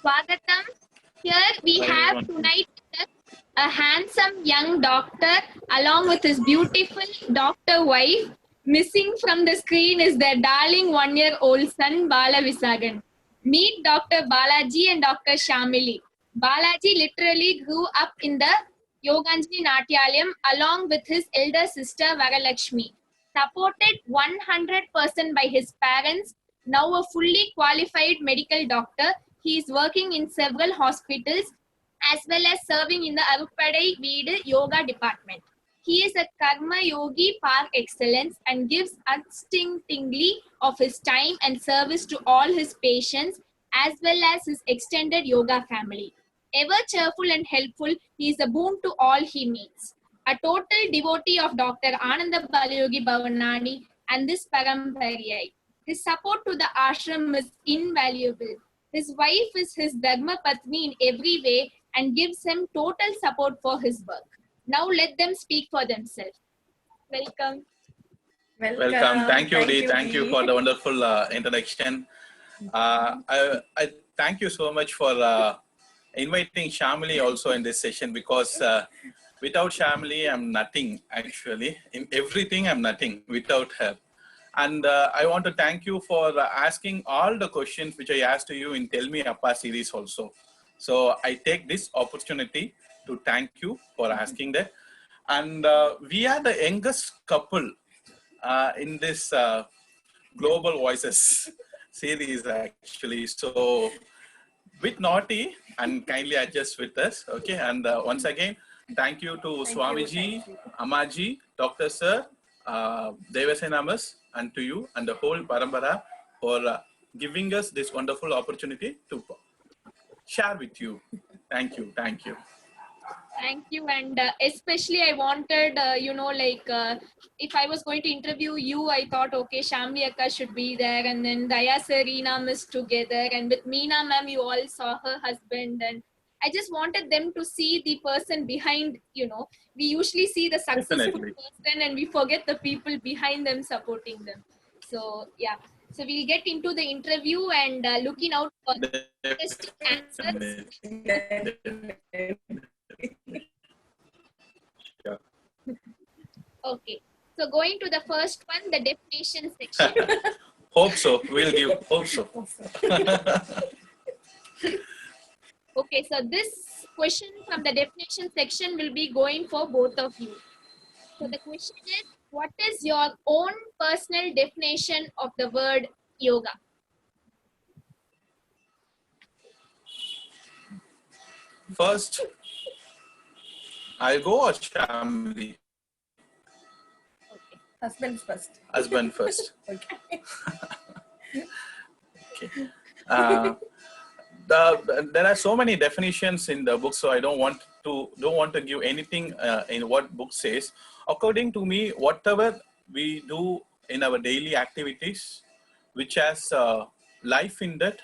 Swagatam. Here we have tonight a handsome young doctor along with his beautiful doctor wife. Missing from the screen is their darling 1-year-old son Bala Visagan. Meet Dr. Balaji and Dr. Shamili. Balaji literally grew up in the Yoganjali Natyalayam along with his elder sister Varalakshmi. Supported 100% by his parents, now a fully qualified medical doctor, he is working in several hospitals as well as serving in the Aruppadai Veedu Yoga department. He is a Karma Yogi par excellence and gives unstintingly of his time and service to all his patients as well as his extended yoga family. Ever cheerful and helpful, he is a boon to all he meets. A total devotee of Dr. Ananda Balayogi Bhavanani and this Parampariyai. His support to the ashram is invaluable. His wife is his Dharma Patni in every way and gives him total support for his work. Now let them speak for themselves. Welcome. Welcome. Thank you, Dee. Thank you for the wonderful introduction. I thank you so much for inviting Shamili also in this session, because without Shamili, I'm nothing actually. In everything, I'm nothing without her. And I want to thank you for asking all the questions which I asked to you in Tell Me Appa series also. So I take this opportunity to thank you for asking that. And we are the youngest couple in this Global Voices series actually. So with Naughty and kindly adjust with us. Okay. And once again, thank you to Swamiji, Amaji, Dr. Sir, Devasenamas, and to you and the whole Parampara for giving us this wonderful opportunity to share with you. Thank you. Thank you. Thank you. And especially I wanted, if I was going to interview you, I thought, okay, Shamli Akka should be there. And then Daya Sir, Reena Miss together. And with Meena ma'am, you all saw her husband. And I just wanted them to see the person behind, we usually see the successful person and we forget the people behind them supporting them. So, yeah. So we'll get into the interview and looking out for the answers. Okay. So going to the first one, the definition section. Hope so. We'll give. Hope so. Okay, so this question from the definition section will be going for both of you. So the question is, what is your own personal definition of the word yoga? First, I'll go or Shamli? Okay. Husband first. Husband first. Okay. Okay. There are so many definitions in the book, so I don't want to give anything in what book says. According to me, whatever we do in our daily activities, which has life in that,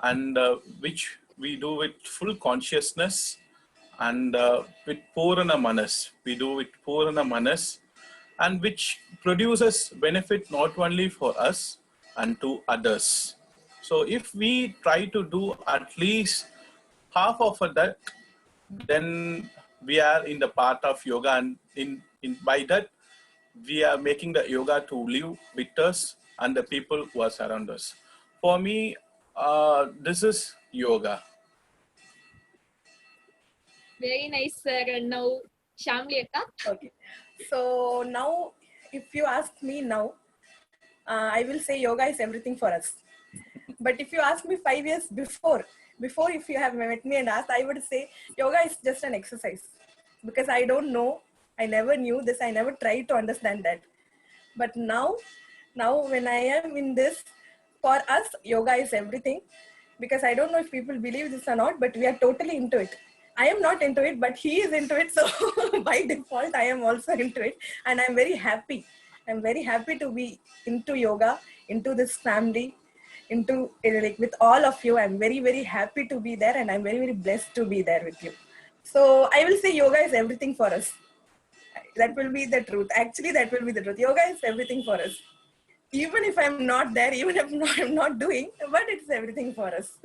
and which we do with full consciousness and with Purana Manas, we do with Purana Manas, and which produces benefit not only for us and to others. So if we try to do at least half of that, then we are in the path of yoga, and by that we are making the yoga to live with us and the people who are around us. For me, this is yoga. Very nice, sir. And now, Shamli Akka. Okay. So now, if you ask me now, I will say yoga is everything for us. But if you ask me 5 years before if you have met me and asked, I would say yoga is just an exercise. Because I don't know, I never knew this, I never tried to understand that. But now when I am in this, for us, yoga is everything. Because I don't know if people believe this or not, but we are totally into it. I am not into it, but he is into it. So by default, I am also into it. And I'm very happy. I'm very happy to be into yoga, into this family, into like with all of you. I'm very, very happy to be there, and I'm very, very blessed to be there with you. So I will say yoga is everything for us. That will be the truth. Actually, that will be the truth. Yoga is everything for us. Even if I'm not there, even if I'm not doing, but it's everything for us.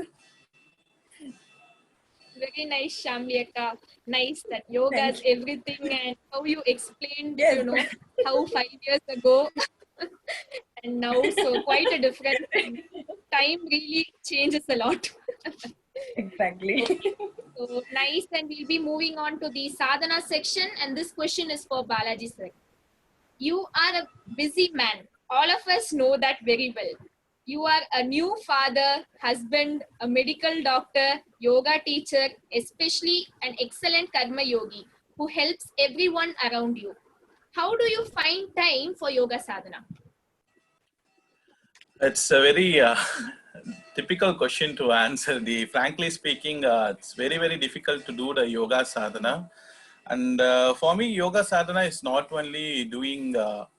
very nice, Shamli Akka. Nice that yoga Thank is everything, and how you explained, Yes. you know, how 5 years ago and now, so quite a difference. Time really changes a lot. Exactly. So nice, and we'll be moving on to the sadhana section, and this question is for Balaji sir. You are a busy man. All of us know that very well. You are a new father, husband, a medical doctor, yoga teacher, especially an excellent karma yogi who helps everyone around you. How do you find time for yoga sadhana? It's a very typical question to answer. Frankly speaking, it's very, very difficult to do the yoga sadhana. And for me, yoga sadhana is not only doing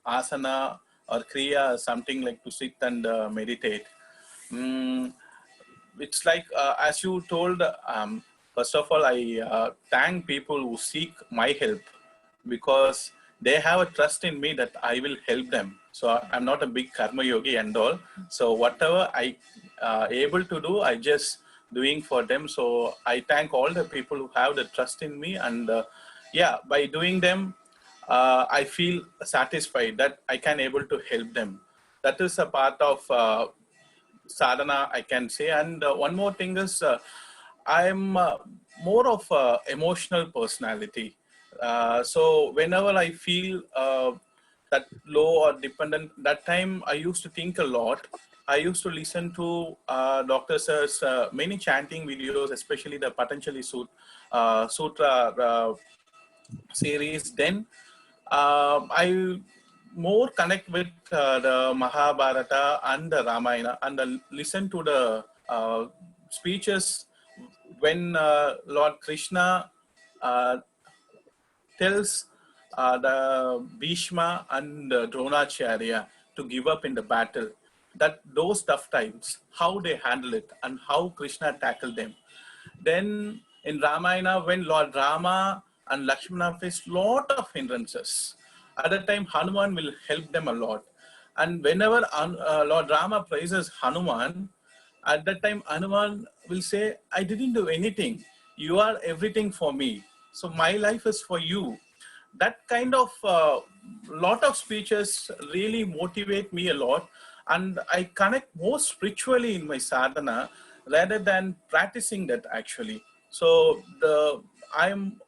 asana or kriya, something like to sit and meditate. It's like, as you told, first of all, I thank people who seek my help because they have a trust in me that I will help them. So I'm not a big karma yogi and all. So whatever I able to do, I just doing for them. So I thank all the people who have the trust in me, and yeah, by doing them, I feel satisfied that I can able to help them. That is a part of sadhana, I can say. And one more thing is, I'm more of a emotional personality. So whenever I feel that low or dependent, that time I used to think a lot. I used to listen to Dr. Sir's many chanting videos, especially the Patanjali Sutra series. Then I more connect with the Mahabharata and the Ramayana, and listen to the speeches when Lord Krishna tells the Bhishma and Dronacharya to give up in the battle. That those tough times, how they handle it and how Krishna tackled them. Then in Ramayana, when Lord Rama and Lakshmana faced lot of hindrances, at that time Hanuman will help them a lot. And whenever Lord Rama praises Hanuman, at that time Hanuman will say, I didn't do anything. You are everything for me. So my life is for you. That kind of lot of speeches really motivate me a lot, and I connect more spiritually in my sadhana rather than practicing that actually. So I'm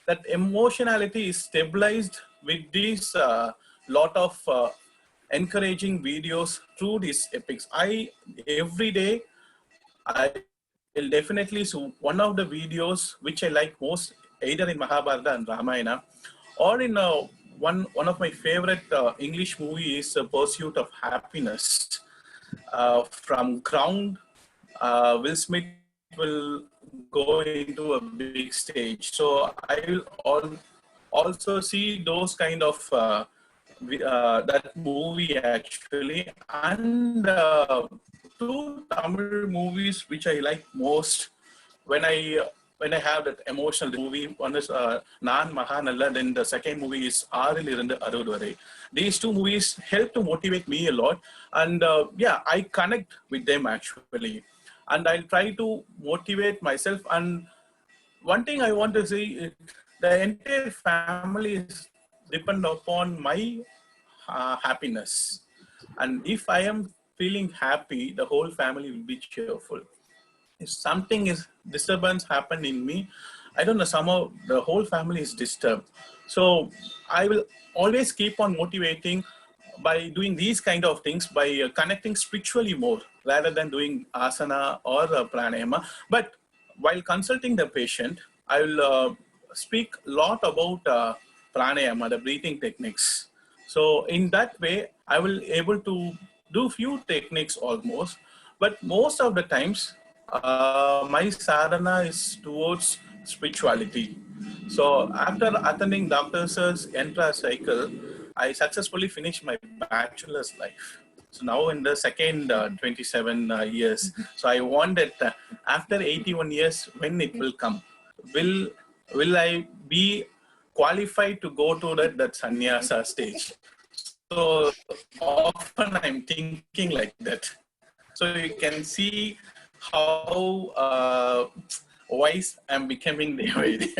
that emotionality is stabilized with these lot of encouraging videos through these epics. Every day I will definitely, so one of the videos which I like most, either in Mahabharata and Ramayana, or in one of my favorite English movie is Pursuit of Happiness. From Ground, Will Smith will go into a big stage. So I will also see those kind of that movie actually, and two Tamil movies which I like most when I have that emotional movie. One is Naan Mahanalla, then the second movie is Aaril Irundu Arudu Varai. These two movies help to motivate me a lot, and yeah, I connect with them actually, and I'll try to motivate myself. And one thing I want to say, the entire family is depend upon my happiness. And if I am feeling happy, the whole family will be cheerful. If something is disturbance happened in me, I don't know, somehow the whole family is disturbed. So I will always keep on motivating by doing these kind of things, by connecting spiritually more rather than doing asana or pranayama. But while consulting the patient, I will speak a lot about pranayama, the breathing techniques. So in that way, I will able to do few techniques almost, but most of the times, my sadhana is towards spirituality. So after attending Dr. Sir's Entra cycle, I successfully finished my bachelor's life. So now in the second 27 years. So I want that after 81 years, when it will come, will I be qualified to go to that sannyasa stage? So often I'm thinking like that. So you can see how wise I'm becoming day by day.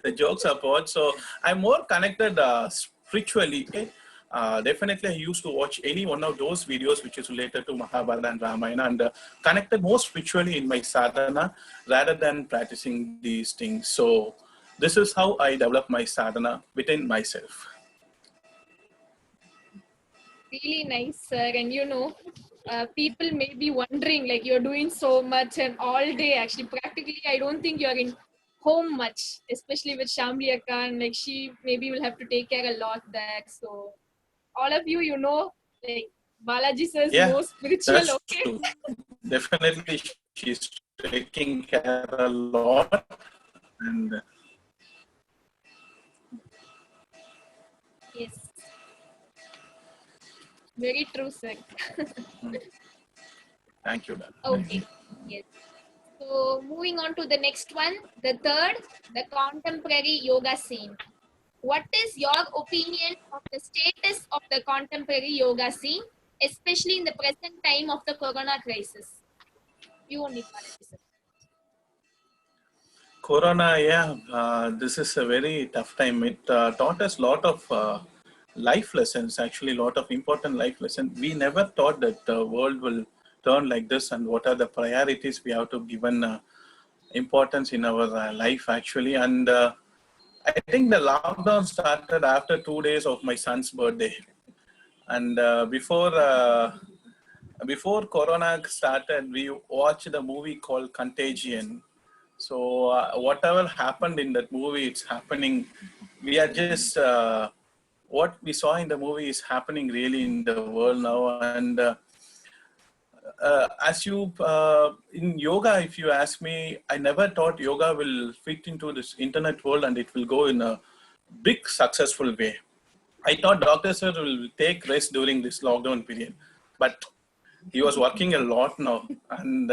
The jokes apart. So I'm more connected spiritually. Okay? Definitely I used to watch any one of those videos which is related to Mahabharata and Ramayana and connected more spiritually in my sadhana rather than practicing these things. So this is how I develop my sadhana within myself. Really nice, sir. And people may be wondering, like, you're doing so much and all day. Actually, practically, I don't think you're in home much, especially with Shamli Akka, and like she maybe will have to take care a lot there. So, all of you, like Balaji sir is more spiritual. That's okay. True. Definitely, she's taking care a lot, and yes. Very true, sir. Thank you. Okay. Yes. So moving on to the next one, the third, the contemporary yoga scene. What is your opinion of the status of the contemporary yoga scene, especially in the present time of the corona crisis? You only sir. Corona, this is a very tough time. It taught us a lot of life lessons, actually, a lot of important life lessons. We never thought that the world will turn like this and what are the priorities we have to given importance in our life, actually. And I think the lockdown started after 2 days of my son's birthday. And before Corona started, we watched the movie called Contagion. So whatever happened in that movie, it's happening. We are just, what we saw in the movie is happening really in the world now. And in yoga, if you ask me, I never thought yoga will fit into this internet world and it will go in a big successful way. I thought Dr. Sir will take rest during this lockdown period, but he was working a lot now. And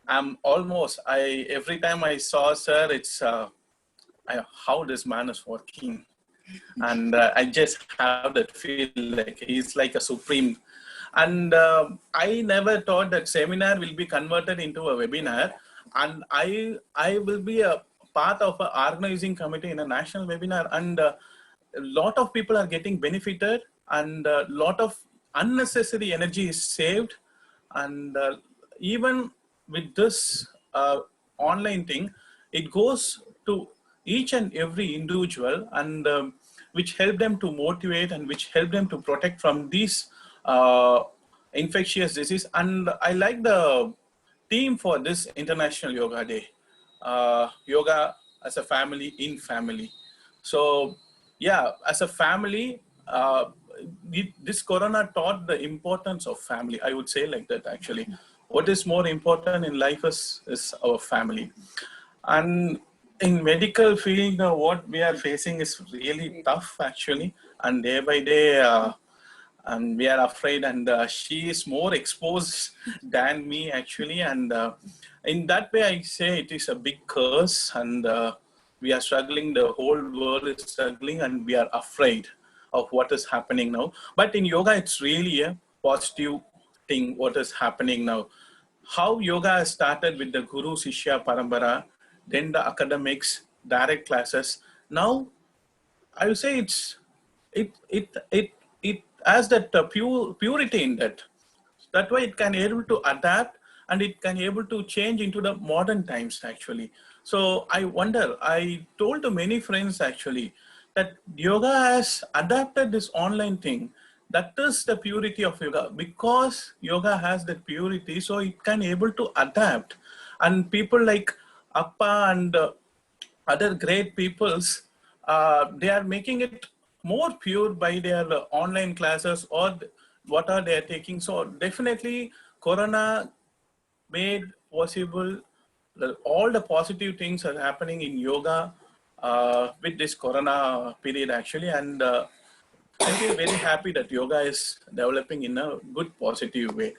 every time I saw Sir, it's how this man is working. And I just have that feel like he's like a supreme. And I never thought that seminar will be converted into a webinar, and I will be a part of an organizing committee in a national webinar, and a lot of people are getting benefited, and a lot of unnecessary energy is saved. And even with this online thing, it goes to each and every individual, and which help them to motivate and which help them to protect from these infectious disease. And I like the theme for this International Yoga Day, yoga as a family in family. So yeah, as a family, this corona taught the importance of family. I would say like that, actually. What is more important in life is our family. And in medical field, what we are facing is really tough, actually. And day by day, and we are afraid, and she is more exposed than me, actually. And in that way, I say it is a big curse, and we are struggling. The whole world is struggling, and we are afraid of what is happening now. But in yoga, it's really a positive thing, what is happening now. How yoga has started with the Guru Shishya Parambara, then the academics, direct classes. Now, I would say it has that purity in that. That way it can able to adapt, and it can able to change into the modern times, actually. So I wonder, I told to many friends, actually, that yoga has adapted this online thing. That is the purity of yoga, because yoga has that purity, so it can able to adapt. And people like Appa and other great peoples, they are making it more pure by their online classes or what are they taking. So definitely Corona made possible all the positive things are happening in yoga with this Corona period, actually. And I feel very happy that yoga is developing in a good positive way.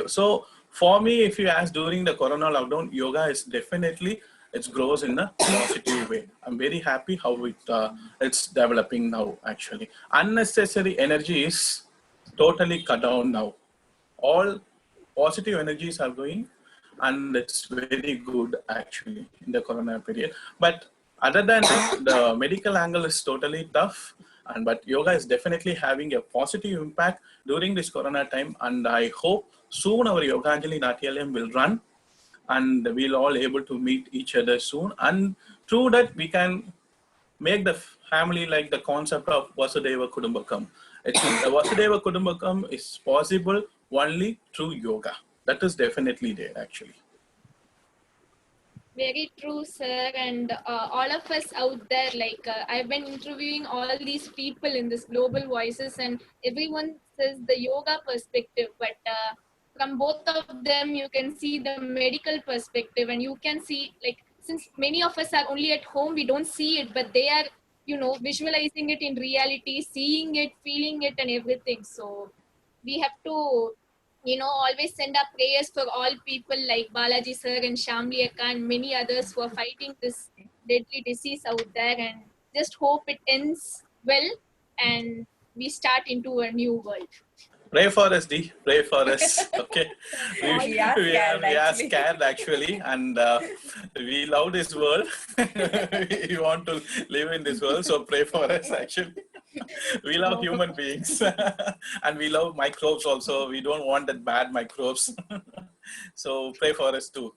So for me, if you ask during the Corona lockdown, yoga is definitely, it grows in a positive way. I'm very happy how it's developing now, actually. Unnecessary energy is totally cut down now. All positive energies are going, and it's very good actually in the corona period. But other than that, the medical angle is totally tough. But yoga is definitely having a positive impact during this corona time. And I hope soon our Yoganjali Natyalayam will run and we'll all able to meet each other soon. And through that, we can make the family like the concept of Vasudhaiva Kudumbakam. Vasudhaiva Kudumbakam is possible only through yoga. That is definitely there actually. Very true, sir. And all of us out there, like I've been interviewing all these people in this Global Voices, and everyone says the yoga perspective, but from both of them, you can see the medical perspective, and you can see, like, since many of us are only at home, we don't see it, but they are, you know, visualizing it in reality, seeing it, feeling it, and everything. So we have to, you know, always send up prayers for all people like Balaji sir and Shamli Akka and many others who are fighting this deadly disease out there, and just hope it ends well and we start into a new world. Pray for us, D. Pray for us. Okay. We are scared actually, and we love this world. We want to live in this world, so pray for us actually. We love human beings and we love microbes also. We don't want that bad microbes. So pray for us too.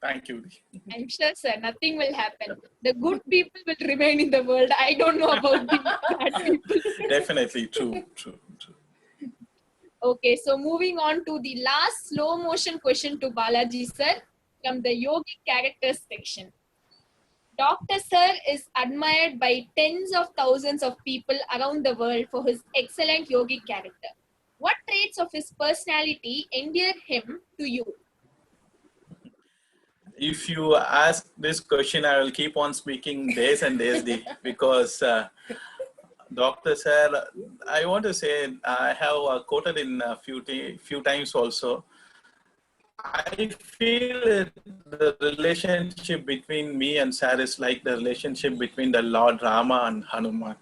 Thank you. I'm sure, sir, nothing will happen. The good people will remain in the world. I don't know about the bad people. Definitely true. Okay, so moving on to the last slow motion question to Balaji sir from the yogic characters section. Dr. Sir is admired by tens of thousands of people around the world for his excellent yogic character. What traits of his personality endear him to you? If you ask this question, I will keep on speaking days and days, because Dr. Sir, I want to say, I have quoted in a few times also. I feel the relationship between me and Sir is like the relationship between the Lord Rama and Hanuman.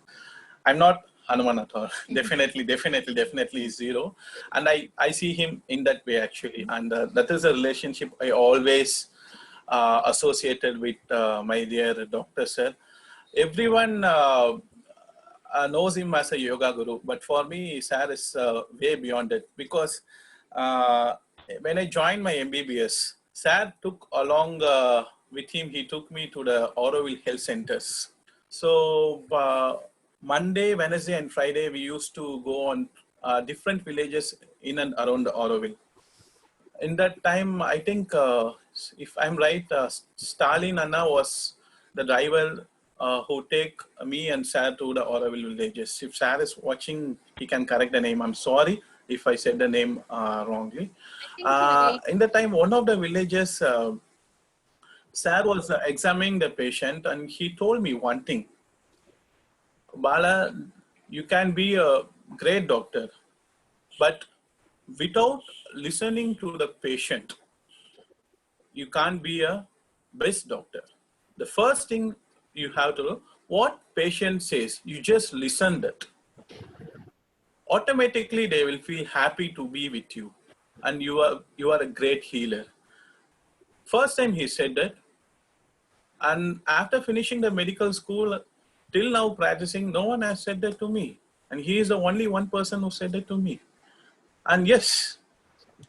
I'm not Hanuman at all. Definitely zero. And I see him in that way actually. And that is a relationship I always associated with my dear Dr. Sir. Everyone knows him as a yoga guru, but for me, Sir is way beyond it, because when I joined my MBBS, Sir took along with him, he took me to the Auroville Health Centers. So Monday, Wednesday and Friday, we used to go on different villages in and around the Auroville. In that time, I think, if I'm right, Stalin Anna was the driver who take me and Sir to the Auroville villages. If Sir is watching, he can correct the name. I'm sorry if I said the name wrongly. In the time, one of the villages, Sir was examining the patient, and he told me one thing: Bala, you can be a great doctor, but without listening to the patient, you can't be a best doctor. The first thing you have to do, what patient says, you just listen that. Automatically, they will feel happy to be with you, and you are a great healer. First time he said that, and after finishing the medical school, till now practicing, no one has said that to me, and he is the only one person who said that to me. And yes,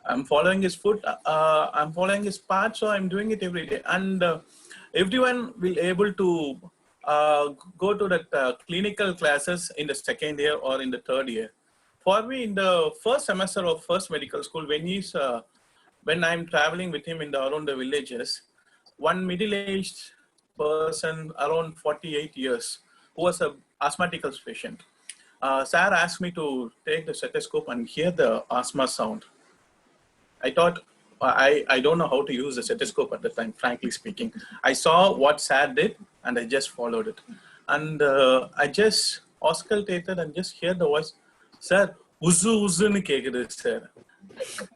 I'm following his foot, I'm following his path, so I'm doing it every day. And everyone will able to go to the clinical classes in the second year or in the third year. For me, in the first semester of first medical school, when I'm traveling with him around the villages, one middle-aged person around 48 years who was an asthmatic patient, Sir asked me to take the stethoscope and hear the asthma sound. I thought, I don't know how to use the stethoscope at the time, frankly speaking. I saw what Sir did and I just followed it. And I just auscultated and just hear the voice, Sir, uzzu ni kekudu, sir.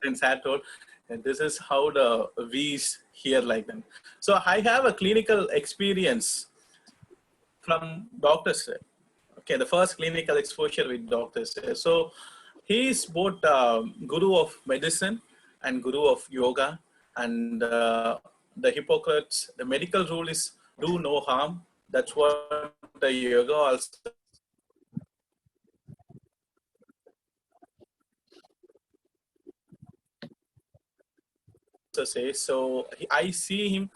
Then Sir told, this is how the V's hear like them. So I have a clinical experience from Dr. Sir. Okay, the first clinical exposure with Dr. Sir. So he is both guru of medicine and guru of yoga. And the Hippocrates, the medical rule is do no harm. That's what the yoga also says. So I see him.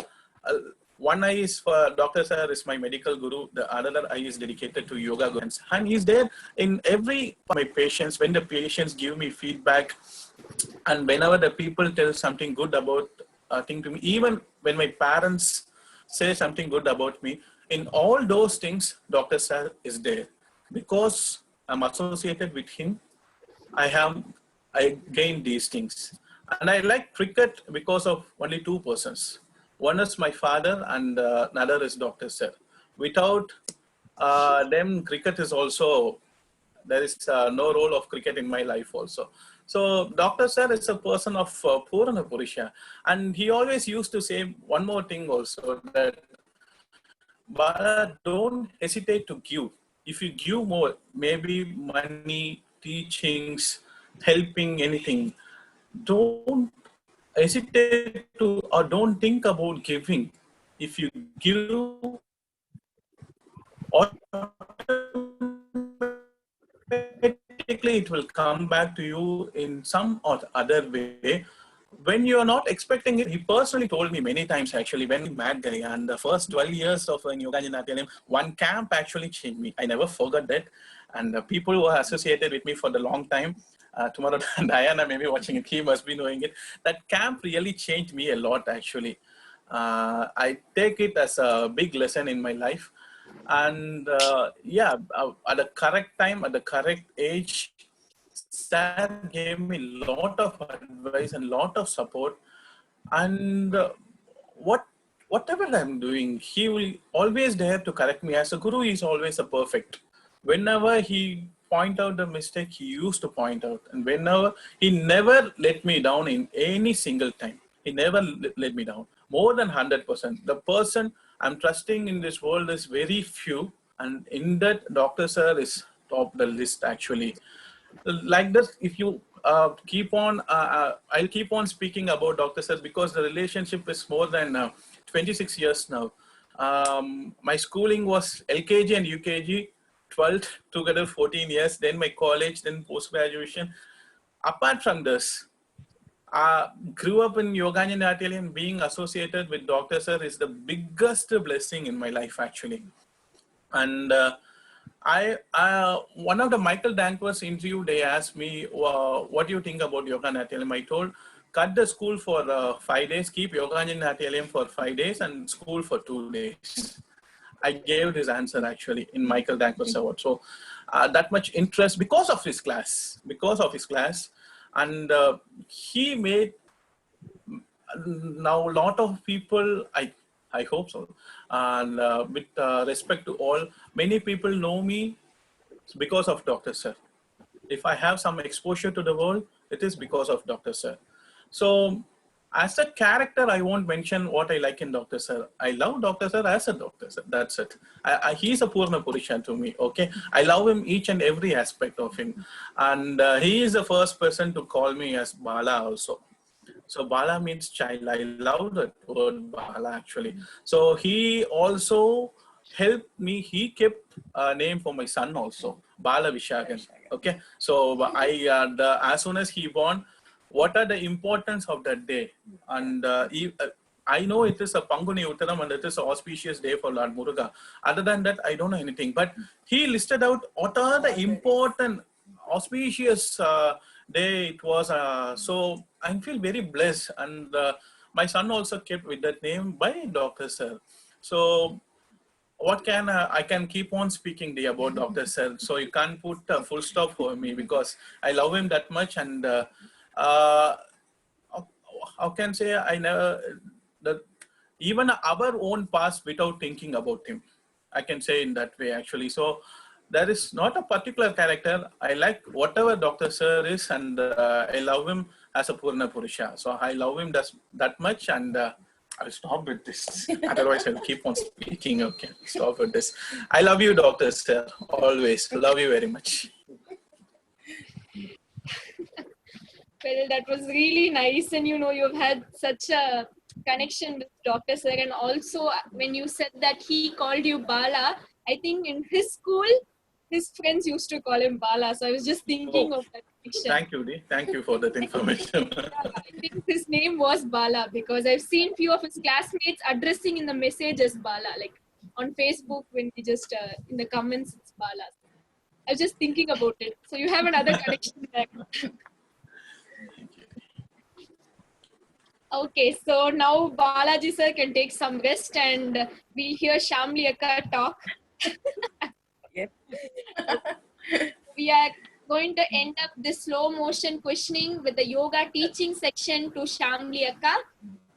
One eye is for Dr. Sir is my medical guru. The other eye is dedicated to yoga gurus. And he's there in every my patients. When the patients give me feedback, and whenever the people tell something good about a thing to me, even when my parents say something good about me, in all those things, Dr. Sir is there. Because I'm associated with him, I gained these things. And I like cricket because of only two persons. One is my father and another is Dr. Sir. Without them, cricket is also, there is no role of cricket in my life also. So Dr. Sir is a person of Purana Purusha. And he always used to say one more thing also, that Bala, don't hesitate to give. If you give more, maybe money, teachings, helping, anything, don't hesitate to, or don't think about giving. If you give, automatically it will come back to you in some or other way. When you are not expecting it, he personally told me many times actually, when mad guy, and the first 12 years of Yoganathalam, one camp actually changed me. I never forgot that. And the people who are associated with me for the long time, tomorrow Diana may be watching it, he must be knowing it. That camp really changed me a lot actually. I take it as a big lesson in my life. And at the correct time, at the correct age, Sir gave me a lot of advice and lot of support. And whatever I'm doing, he will always dare to correct me. As a guru, he's always a perfect. Whenever he point out the mistake, he used to point out. And whenever, he never let me down in any single time. He never let me down. More than 100%. The person I'm trusting in this world is very few. And in that, Dr. Sir is top the list actually. Like this, if you keep on, I'll keep on speaking about Dr. Sir because the relationship is more than 26 years now. My schooling was LKG and UKG, 12th together 14 years, then my college, then post-graduation. Apart from this, grew up in Yoga Nathalie, and being associated with Dr. Sir is the biggest blessing in my life actually. And one of the Michael Dankworth's interview, they asked me, what do you think about Yoga Nathalie? I told, cut the school for 5 days, keep Yoga Nathalie for 5 days and school for 2 days. I gave this answer actually in Michael Dankworth's award. So that much interest because of his class, and he made now a lot of people, I hope so. And with respect to all, many people know me because of Dr. Sir. If I have some exposure to the world, it is because of Dr. Sir. So as a character, I won't mention what I like in Dr. Sir. I love Dr. Sir as a Dr. Sir. That's it. He's a Purna Purusha to me. Okay. I love him each and every aspect of him. And he is the first person to call me as Bala also. So Bala means child. I love that word Bala actually. So he also helped me. He kept a name for my son also, Bala Vishagan. Okay. So as soon as he born, what are the importance of that day? And I know it is a Panguni Uttaram and it is an auspicious day for Lord Muruga. Other than that, I don't know anything. But he listed out what are the important auspicious day it was. So I feel very blessed. And my son also kept with that name by Dr. Sir. So what can I can keep on speaking about Dr. Sir. So you can't put a full stop for me because I love him that much. And how can say I never that even our own past without thinking about him. I can say in that way actually. So there is not a particular character. I like whatever Dr. Sir is, and I love him as a Purna Purusha. So I love him that much, and I'll stop with this. Otherwise, I'll keep on speaking. Okay, stop with this. I love you, Dr. Sir. Always love you very much. Well, that was really nice, and you've had such a connection with Dr. Sir, and also when you said that he called you Bala, I think in his school, his friends used to call him Bala. So I was just thinking of that connection. Thank you, Dee. Thank you for that information. I think his name was Bala because I've seen few of his classmates addressing in the message as Bala, like on Facebook when we just in the comments it's Bala. I was just thinking about it. So you have another connection there. Okay, so now Balaji sir can take some rest and we'll hear Shamli Akka talk. Yep. We are going to end up this slow motion questioning with the yoga teaching section to Shamli Akka.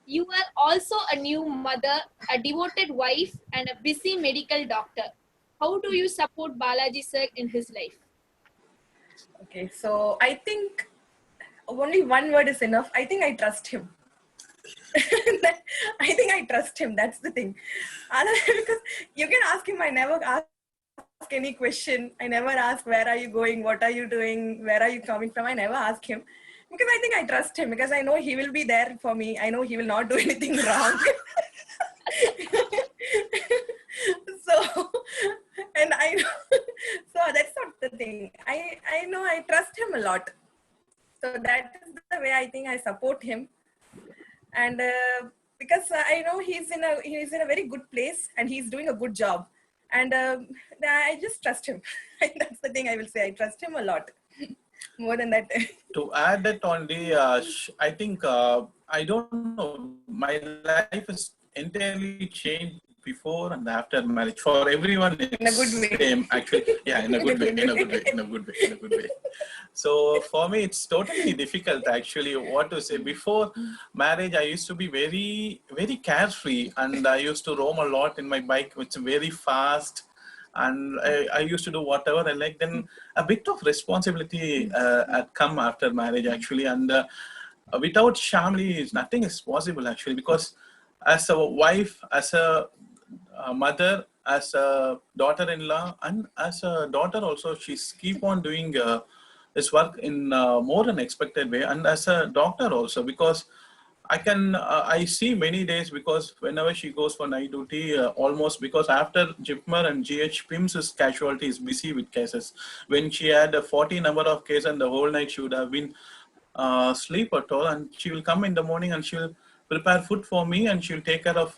You are also a new mother, a devoted wife, and a busy medical doctor. How do you support Balaji sir in his life? Okay, so I think only one word is enough. I think I trust him. I think I trust him. That's the thing. Because you can ask him, I never ask any question. I never ask, where are you going? What are you doing? Where are you coming from? I never ask him. Because I think I trust him. Because I know he will be there for me. I know he will not do anything wrong. So, and I know, so that's not the thing. I know I trust him a lot. So that is the way I think I support him. And because I know he's in a very good place and he's doing a good job, and I just trust him. That's the thing I will say. I trust him a lot. More than that. To add that on the, I think I don't know. My life is entirely changed before and after marriage. For everyone, it's in a good way. Same, actually. Yeah, in a good way. So for me, it's totally difficult actually what to say. Before marriage, I used to be very, very carefree, and I used to roam a lot in my bike, which is very fast. And I used to do whatever I like. Then a bit of responsibility had come after marriage actually. And without Shamli, nothing is possible actually, because as a wife, as a mother, as a daughter-in-law, and as a daughter also, she's keep on doing this work in more unexpected way. And as a doctor also, because I see many days, because whenever she goes for night duty, almost, because after JIPMER and GH, PIMS casualty is busy with cases. When she had a 40 number of cases and the whole night she would have been sleep at all, and she will come in the morning and she will prepare food for me, and she will take care of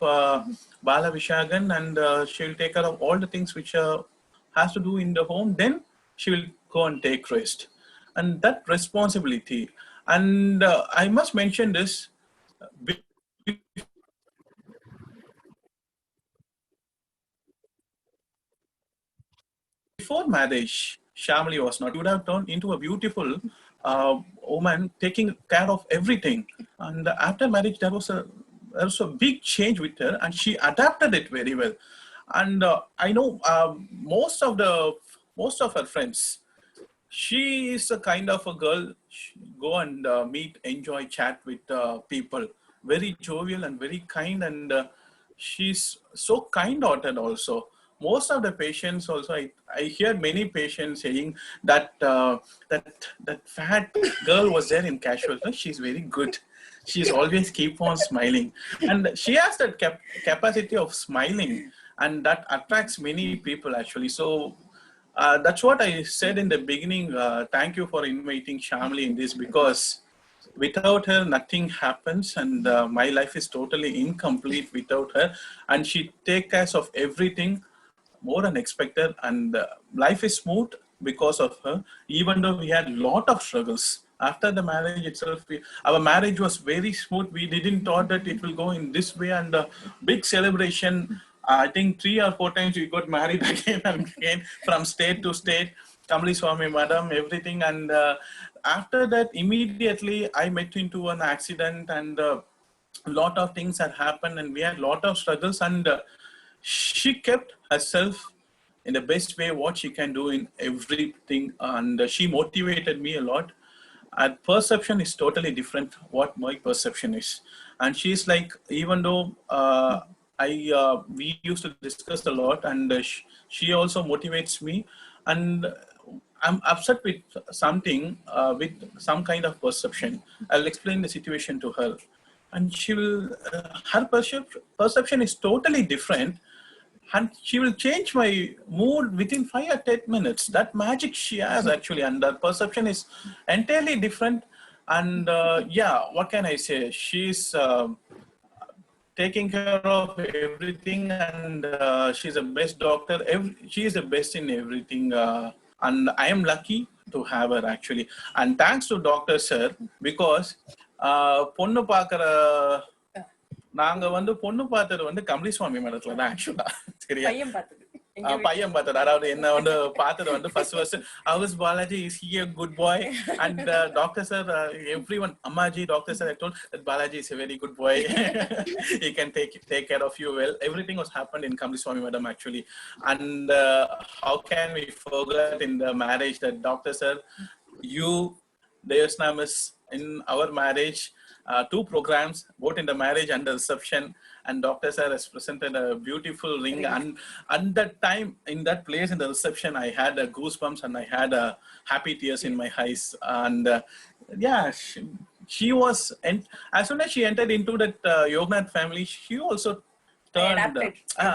Bala Vishagan, and she will take care of all the things which has to do in the home. Then she will go and take rest. And that responsibility. And I must mention this, before marriage, Shamli was not. She would have turned into a beautiful woman taking care of everything. And after marriage, there was a big change with her, and she adapted it very well. And I know most of her friends, she is a kind of a girl, go and meet, enjoy, chat with people. Very jovial and very kind, and she's so kind-hearted also. Most of the patients also, I hear many patients saying that that fat girl was there in casualty. She's very good. She's always keep on smiling, and she has that capacity of smiling, and that attracts many people actually. So that's what I said in the beginning. Thank you for inviting Shamli in this, because without her, nothing happens, and my life is totally incomplete without her. And she takes care of everything more unexpected, and life is smooth because of her, even though we had a lot of struggles. After the marriage itself, our marriage was very smooth. We didn't thought that it will go in this way, and big celebration. I think 3 or 4 times we got married again and again, from state to state, Kamli Swami Madam, everything. And after that, immediately I met into an accident, and a lot of things had happened, and we had a lot of struggles, and she kept herself in the best way what she can do in everything, and she motivated me a lot. And perception is totally different what my perception is. And she's like, even though we used to discuss a lot, and she also motivates me. And I'm upset with something, with some kind of perception. I'll explain the situation to her, and she will. Her perception is totally different, and she will change my mood within 5 or 10 minutes. That magic she has actually, and her perception is entirely different. And yeah, what can I say? She's taking care of everything, and she's the best doctor. She is the best in everything, and I am lucky to have her actually. And thanks to Doctor Sir, because பொண்ணு பார்க்குற நாங்க வந்து பொண்ணு பார்த்தது வந்து கமலி சுவாமி மடத்துல தான் ஆக்சுவலா. சரியா? பையன் பார்த்தது, அதாவது என்ன வந்து பார்த்தது வந்து first how's Balaji, is he a good boy? And Doctor Sir, everyone, Ammaji, Doctor Sir, I told that Balaji is a very good boy. He can take care of you well. Everything was happened in Kamli Swami Madam actually. And how can we forget in the marriage that Doctor Sir, you, Devasnamis, in our marriage, 2 programs, both in the marriage and the reception, and Dr. Sir has presented a beautiful ring. And that time, in that place, in the reception, I had goosebumps and I had happy tears in my eyes. And yeah, she was, and as soon as she entered into that Yognath family, she also turned,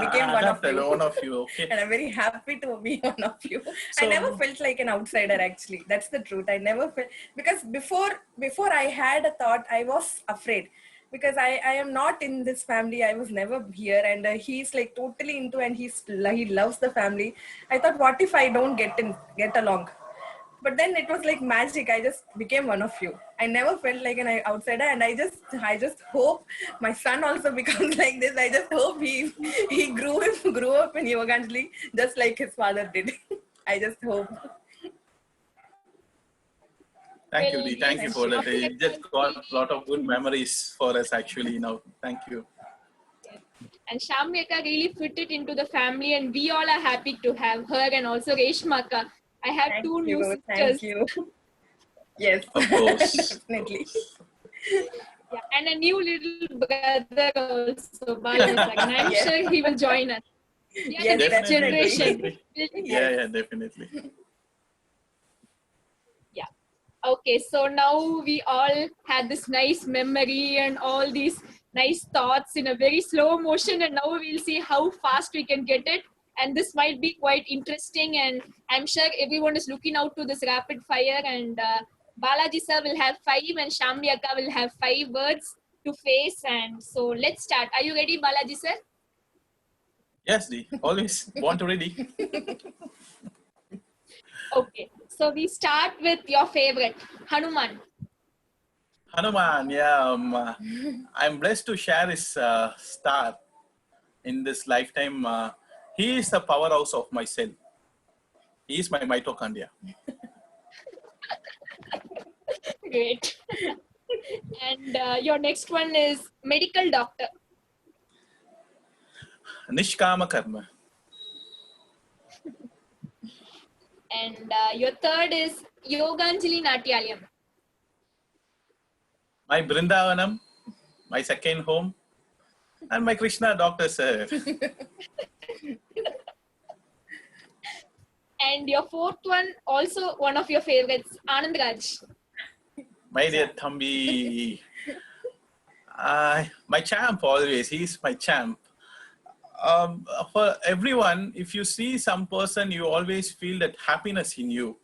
became one of you. Okay. And I'm very happy to be one of you. So, I never felt like an outsider actually. That's the truth. I never felt, because before I had a thought, I was afraid, because I am not in this family. I was never here, and he's like totally into, and he loves the family. I thought, what if I don't get along? But then it was like magic. I just became one of you. I never felt like an outsider, and I just hope my son also becomes like this. I just hope he grew up in Yoganjali just like his father did. I just hope. Thank you, Dee. Thank you for that. You just got a lot of good memories for us actually now. Thank you. And Shamyaka really fit it into the family, and we all are happy to have her, and also Reshmaka. I have 2 new sisters. Thank you. Yes, of course. Definitely. Yeah, and a new little brother also, Balaji, and I'm sure he will join us. Yeah, Yes, the next generation. Yeah, definitely. Yeah. Okay, so now we all had this nice memory and all these nice thoughts in a very slow motion, and now we'll see how fast we can get it. And this might be quite interesting, and I'm sure everyone is looking out to this rapid fire, and Balaji sir will have 5 and Shamli Akka will have 5 words to face. And so let's start. Are you ready, Balaji sir? Yes, Dee. Always born to ready. Okay, so we start with your favorite, Hanuman. Hanuman, yeah. I'm blessed to share his star in this lifetime. He is the powerhouse of my cell. He is my mitochondria. Great. And your next one is medical doctor. Nishkama Karma. And your third is Yoganjali Natyalayam. My Brindavanam, my second home, and my Krishna Doctor Sir. And your fourth one, also one of your favorites, Anand Raj. My dear Thambi. My champ always. He's my champ. For everyone, if you see some person, you always feel that happiness in you,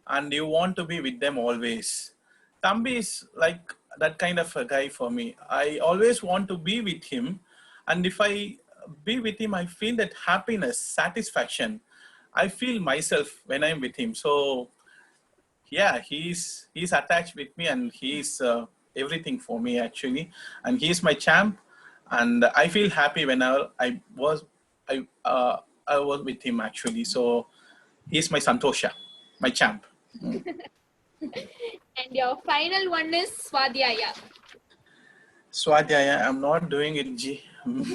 and you want to be with them always. Thambi is like that kind of a guy for me. I always want to be with him, and if I be with him, I feel that happiness, satisfaction. I feel myself when I'm with him. So yeah, he's attached with me, and he's everything for me actually, and he's my champ, and I feel happy whenever I was with him actually. So he's my Santosha, my champ. And your final one is Swadhyaya. Swadhyaya, I'm not doing it, G,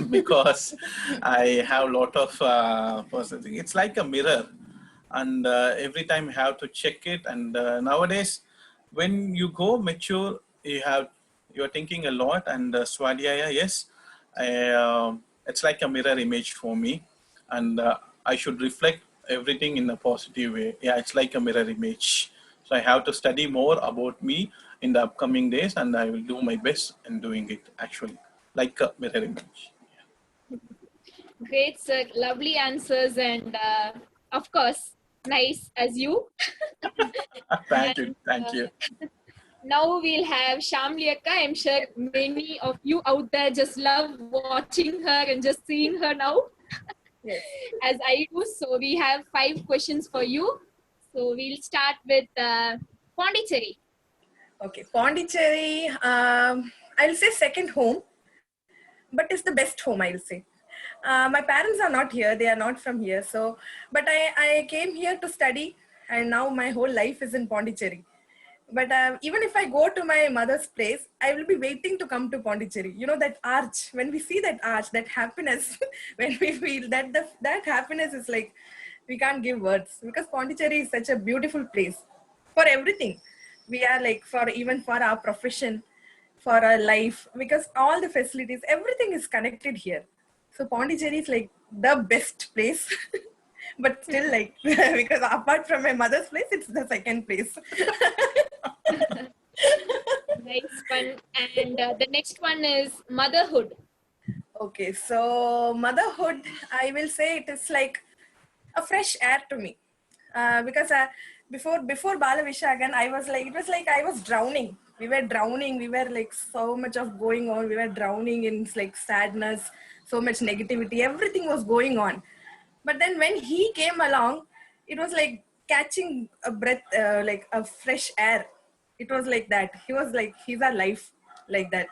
because I have a lot of processing. It's like a mirror, and every time you have to check it. And nowadays, when you go mature, you're thinking a lot. And Swadhyaya, yes, it's like a mirror image for me, and I should reflect everything in a positive way. Yeah, it's like a mirror image. So I have to study more about me in the upcoming days, and I will do my best in doing it actually, like a mirror image. Great, sir. Lovely answers, and of course, nice as you. Thank And, you. Thank you. Now we'll have Shamli Akka. I'm sure many of you out there just love watching her and just seeing her now. Yes. As I do. So we have 5 questions for you. So we'll start with Pondicherry. Okay, Pondicherry, I'll say second home, but it's the best home, I'll say. My parents are not here, they are not from here. So, but I came here to study, and now my whole life is in Pondicherry. But even if I go to my mother's place, I will be waiting to come to Pondicherry. You know, that arch, when we see that arch, that happiness, when we feel that, that happiness is like, we can't give words, because Pondicherry is such a beautiful place for everything. We are like, for even for our profession, for our life, because all the facilities, everything is connected here. So Pondicherry is like the best place. But still, like, because apart from my mother's place, it's the second place. Nice one. And the next one is motherhood. Okay, so motherhood, I will say it is like a fresh air to me. Because before Bala Vishagan, I was like, it was like I was drowning. We were drowning. We were like so much of going on. We were drowning in like sadness, so much negativity. Everything was going on. But then when he came along, it was like catching a breath, like a fresh air. It was like that. He was like, he's our life, like that.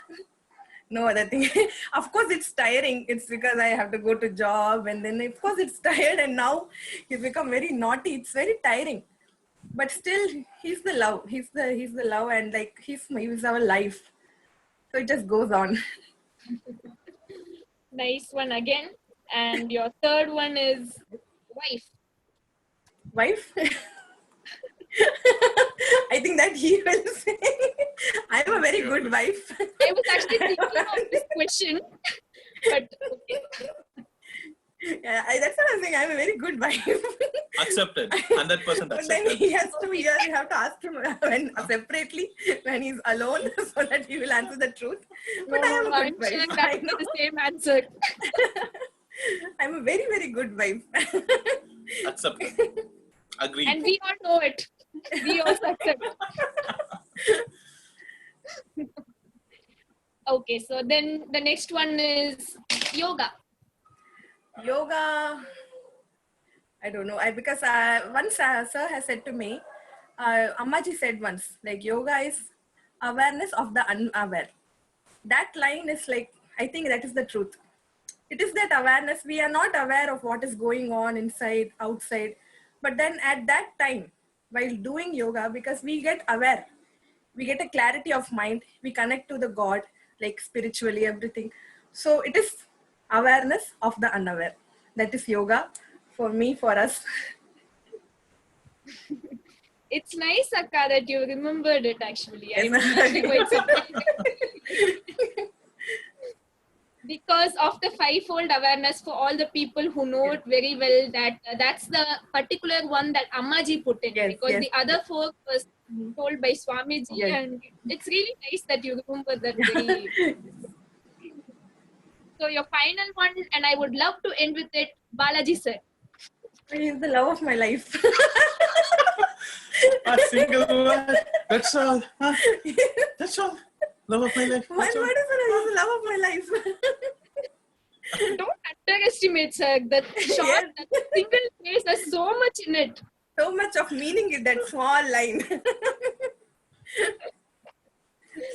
No other thing. Of course, it's tiring. It's because I have to go to job, and then of course it's tired. And now he's become very naughty. It's very tiring. But still, he's the love. He's the love, and like he's our life. So it just goes on. Nice one again. And your third one is wife. Wife? I think that he will say, I'm a very good wife. I was actually thinking of this question, but okay. Yeah, that's what I'm saying. I'm a very good wife. Accepted. 100% accepted. But then he has to be here. You have to ask him separately when he's alone so that he will answer the truth. But No, I am a I'm good wife. sure that will be the same answer. I'm a very, very good wife. Accepted. Agreed. And we all know it. We also accept. Okay, so then the next one is yoga. Yoga, I don't know. Because once sir has said to me, Ammaji said once, like yoga is awareness of the unaware. That line is like, I think that is the truth. It is that awareness. We are not aware of what is going on inside, outside. But then at that time, while doing yoga, because we get aware, we get a clarity of mind, we connect to the God, like spiritually, everything. So it is awareness of the unaware. That is yoga for me, for us. It's nice, Akka, that you remembered it actually. Yes. I'm actually quite surprised. Because of the fivefold awareness for all the people who know it very well, that that's the particular one that Ammaji put in. Yes, because yes. the other four was told by Swamiji, Yes. and it's really nice that you remember that very. So your final one, and I would love to end with it, Balaji sir. He is the love of my life. A single word. That's all. Huh? That's all. Love of my life. One word is the love of my life. Don't underestimate, sir. That short, Yes. that single phrase has so much in it. So much of meaning in that small line.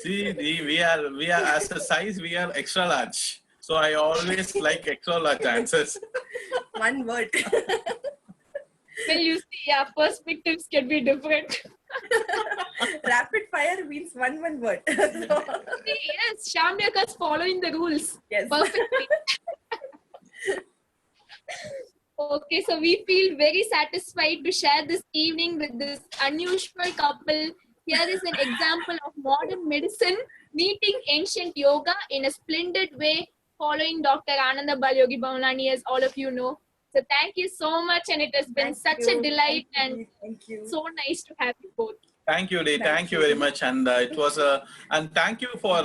See, we are as a size, we are extra large. So I always like extra large answers. One word. Well, you see, yeah, perspectives can be different. Rapid fire means one word. So, See, yes, Shamyaka is following the rules yes. perfectly. Okay, so we feel very satisfied to share this evening with this unusual couple. Here is an example of modern medicine meeting ancient yoga in a splendid way, following Dr. Ananda Balyogi Bhavnani, as all of you know. It's So thank you so much, and it has been such a delight and so nice to have you both. Thank you, Dee. Thank you very much. And it was and thank you for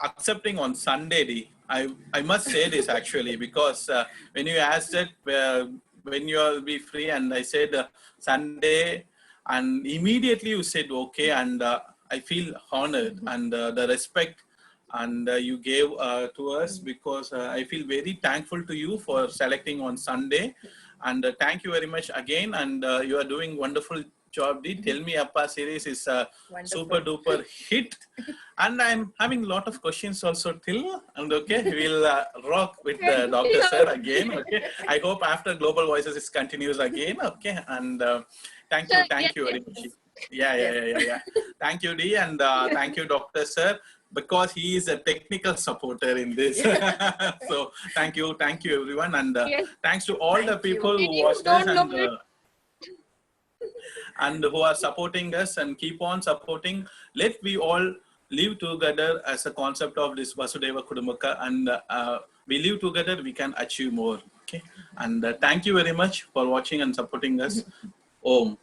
accepting on Sunday, Dee. I must say this actually, because when you asked it, when you will be free, and I said Sunday, and immediately you said okay, and I feel honored and the respect and you gave to us, because I feel very thankful to you for selecting on Sunday. And thank you very much again. And you are doing wonderful job, Dee. Tell Me Appa series is a super duper hit. And I'm having a lot of questions also till. And okay, we'll rock with Dr. Sir again. Okay, I hope after Global Voices it continues again. Okay, and thank you very much. Yeah. Thank you, Dee, and thank you, Dr. Sir, because he is a technical supporter in this. So thank you everyone, and thanks to all the people who watched us and who are supporting us and keep on supporting. Let we all live together as a concept of this Vasudhaiva Kudumbaka, and we live together, we can achieve more. Okay, and thank you very much for watching and supporting us. Om.